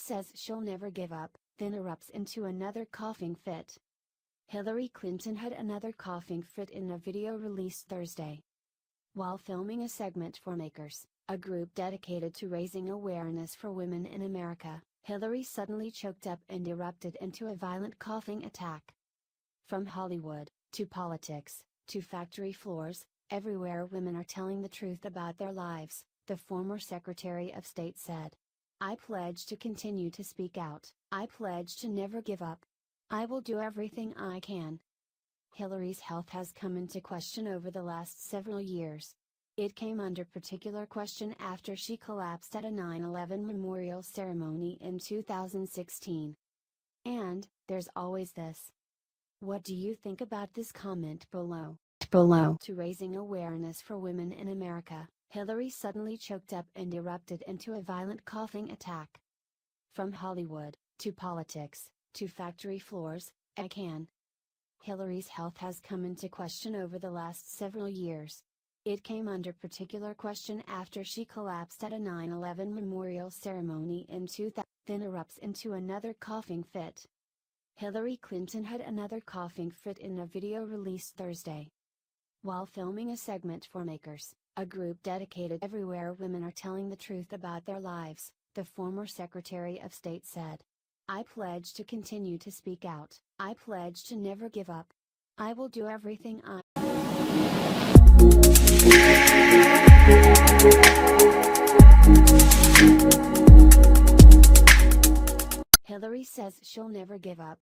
says she'll never give up, then erupts into another coughing fit. Hillary Clinton had another coughing fit in a video released Thursday. While filming a segment for Makers, a group dedicated to raising awareness for women in America, Hillary suddenly choked up and erupted into a violent coughing attack. From Hollywood, to politics, to factory floors, everywhere women are telling the truth about their lives, the former Secretary of State said. I pledge to continue to speak out. I pledge to never give up. I will do everything I can. Hillary's health has come into question over the last several years. It came under particular question after she collapsed at a 9/11 memorial ceremony in 2016. And, there's always this. What do you think about this comment below? To raising awareness for women in America, Hillary suddenly choked up and erupted into a violent coughing attack. From Hollywood, to politics, to factory floors, again. Hillary's health has come into question over the last several years. It came under particular question after she collapsed at a 9/11 memorial ceremony in 2000, then erupts into another coughing fit. Hillary Clinton had another coughing fit in a video released Thursday. While filming a segment for Makers, a group dedicated everywhere women are telling the truth about their lives, the former Secretary of State said. I pledge to continue to speak out. I pledge to never give up. I will do everything I Hillary says she'll never give up.